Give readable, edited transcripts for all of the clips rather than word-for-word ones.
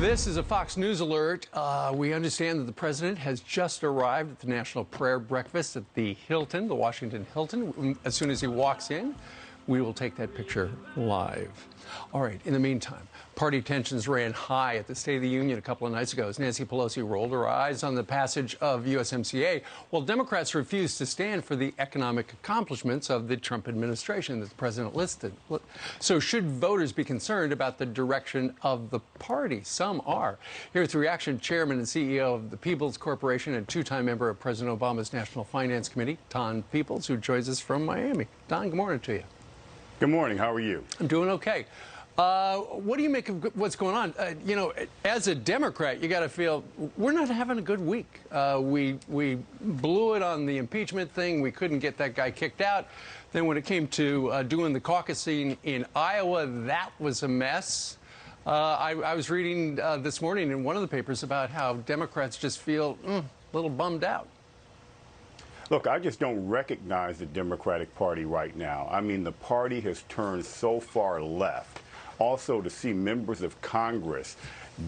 This is a Fox News alert. We understand that the president has just arrived at the National Prayer Breakfast at the Hilton, the Washington Hilton. As soon as he walks in, we will take that picture live. All right, in the meantime, party tensions ran high at the State of the Union a couple of nights ago as Nancy Pelosi rolled her eyes on the passage of USMCA, while Democrats refused to stand for the economic accomplishments of the Trump administration that the president listed. So should voters be concerned about the direction of the party? Some are. Here's the reaction. Chairman and CEO of the Peebles Corporation and two-time member of President Obama's National Finance Committee, Don Peebles, who joins us from Miami. Don, good morning to you. Good morning. How are you? I'm doing okay. What do you make of what's going on? You know, as a Democrat, you got to feel we're not having a good week. We blew it on the impeachment thing. We couldn't get that guy kicked out. Then when it came to doing the caucusing in Iowa, that was a mess. I was reading this morning in one of the papers about how Democrats just feel a little bummed out. Look, I just don't recognize the Democratic Party right now. I mean, the party has turned so far left. Also, to see members of Congress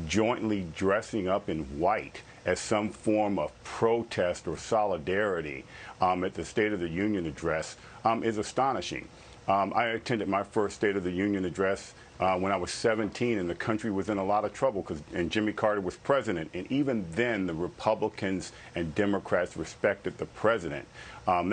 jointly dressing up in white as some form of protest or solidarity at the State of the Union address is astonishing. I attended my first State of the Union address when I was 17, and the country was in a lot of trouble and Jimmy Carter was president. And even then, the Republicans and Democrats respected the president. I'm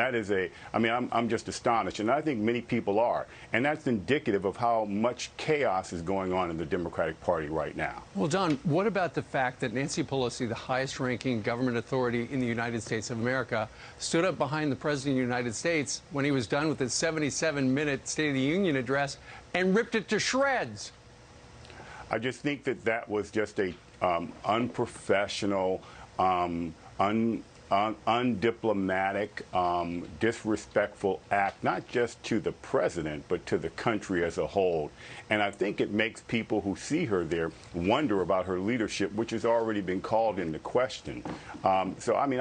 just astonished, and I think many people are. And that's indicative of how much chaos is going on in the Democratic Party right now. Well, Don, what about the fact that Nancy Pelosi, the highest-ranking government authority in the United States of America, stood up behind the President of the United States when he was done with his 77-minute State of the Union address and ripped it to shreds? I just think that was just a unprofessional, undiplomatic, disrespectful act, not just to the president, but to the country as a whole. And I think it makes people who see her there wonder about her leadership, which has already been called into question. I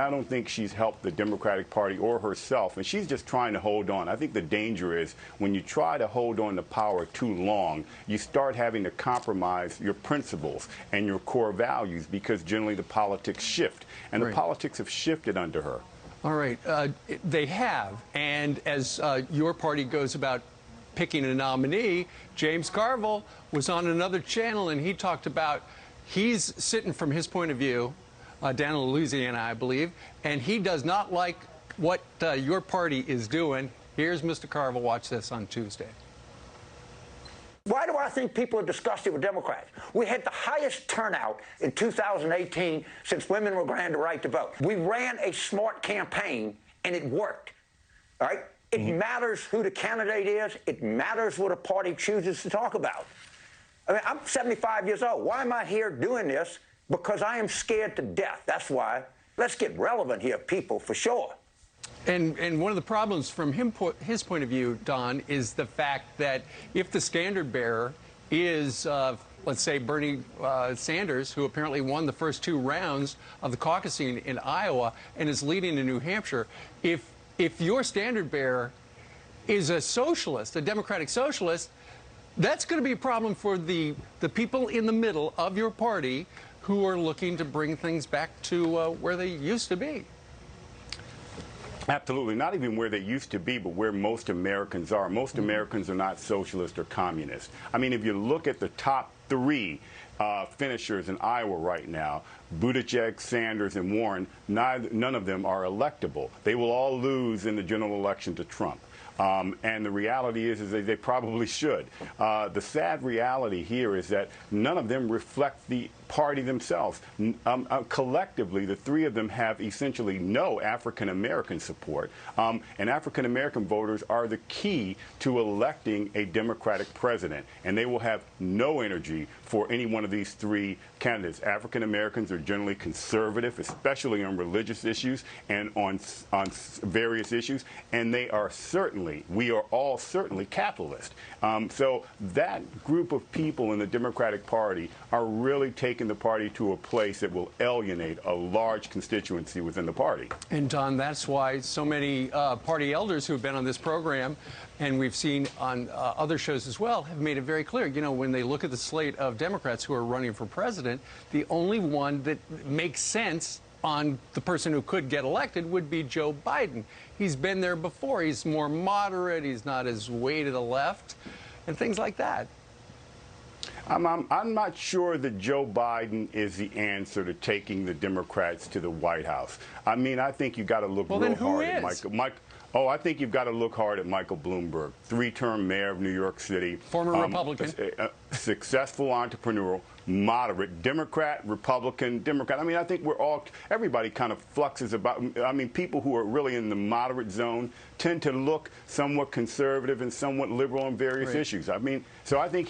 don't think she's helped the Democratic Party or herself, and she's just trying to hold on. I think the danger is when you try to hold on to power too long, you start having to compromise your principles and your core values because generally the politics shift. And the politics have shifted under her. All right. They have. And as your party goes about picking a nominee, James Carville was on another channel, and he talked about he's sitting from his point of view down in Louisiana, I believe, and he does not like what your party is doing. Here's Mr. Carville. Watch this on Tuesday. Why do I think people are disgusted with Democrats? We had the highest turnout in 2018 since women were granted the right to vote. We ran a smart campaign, and it worked. All right? It matters who the candidate is. It matters what a party chooses to talk about. I mean, I'm 75 years old. Why am I here doing this? Because I am scared to death. That's why. Let's get relevant here, people, for sure. And one of the problems from his point of view, Don, is the fact that if the standard bearer is, let's say, Bernie Sanders, who apparently won the first two rounds of the caucusing in Iowa and is leading in New Hampshire, if your standard bearer is a socialist, a Democratic socialist, that's going to be a problem for the people in the middle of your party who are looking to bring things back to where they used to be. Absolutely. Not even where they used to be, but where most Americans are. Most Americans are not socialist or communist. I mean, if you look at the top three finishers in Iowa right now, Buttigieg, Sanders, and Warren, none of them are electable. They will all lose in the general election to Trump. And the reality is that they probably should. The sad reality here is that none of them reflect the party themselves. Collectively, the three of them have essentially no African-American support. And African-American voters are the key to electing a Democratic president. And they will have no energy for any one of these three candidates. African-Americans are generally conservative, especially on religious issues and on various issues. And they are certainly certainly capitalist. So that group of people in the Democratic Party are really taking the party to a place that will alienate a large constituency within the party. And Don, that's why so many party elders who have been on this program, and we've seen on other shows as well, have made it very clear. You know, when they look at the slate of Democrats who are running for president, the only one that makes sense on the person who could get elected would be Joe Biden. He's been there before. He's more moderate. He's not as way to the left and things like that. I'm not sure that Joe Biden is the answer to taking the Democrats to the White House. I mean, I think you got to look real hard at I think you've got to look hard at Michael Bloomberg, three-term mayor of New York City. Former Republican. Successful entrepreneur, moderate, Democrat, Republican, Democrat. I mean, I think everybody kind of fluxes about. I mean, people who are really in the moderate zone tend to look somewhat conservative and somewhat liberal on various issues. I mean, so I think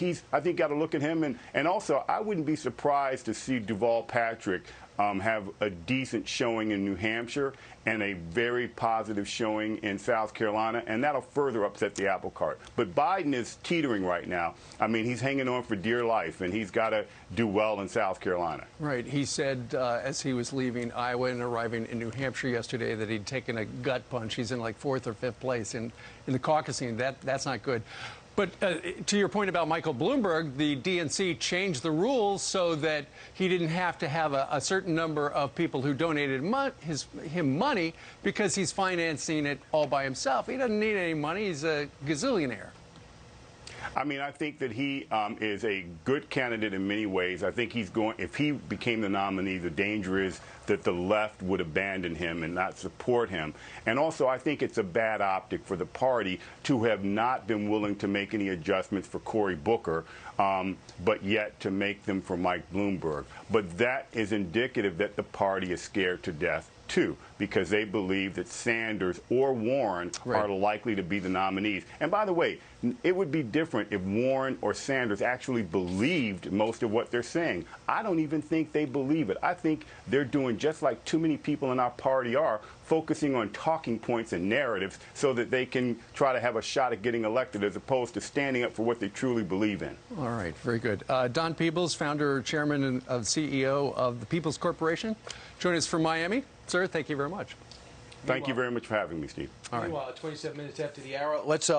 got to look at him. And also, I wouldn't be surprised to see Deval Patrick have a decent showing in New Hampshire and a very positive showing in South Carolina, and that'll further upset the apple cart. But Biden is teetering right now. I mean, he's hanging on for dear life, and he's got to do well in South Carolina. Right. He said as he was leaving Iowa and arriving in New Hampshire yesterday that he'd taken a gut punch. He's in like 4th or 5th place in the caucusing. That's not good. But to your point about Michael Bloomberg, the DNC changed the rules so that he didn't have to have a certain number of people who donated him money because he's financing it all by himself. He doesn't need any money. He's a gazillionaire. I mean, I think that he is a good candidate in many ways. I think if he became the nominee, the danger is that the left would abandon him and not support him. And also, I think it's a bad optic for the party to have not been willing to make any adjustments for Cory Booker, but yet to make them for Mike Bloomberg. But that is indicative that the party is scared to death, too, because they believe that Sanders or Warren are likely to be the nominees. And by the way, it would be different if Warren or Sanders actually believed most of what they're saying. I don't even think they believe it. I think they're doing just like too many people in our party are, focusing on talking points and narratives so that they can try to have a shot at getting elected as opposed to standing up for what they truly believe in. All right, very good. Don Peebles, founder, chairman, and CEO of the Peebles Corporation, join us from Miami. Sir, thank you very much. Thank you very much for having me, Steve. All right. Meanwhile, 27 minutes after the hour, let's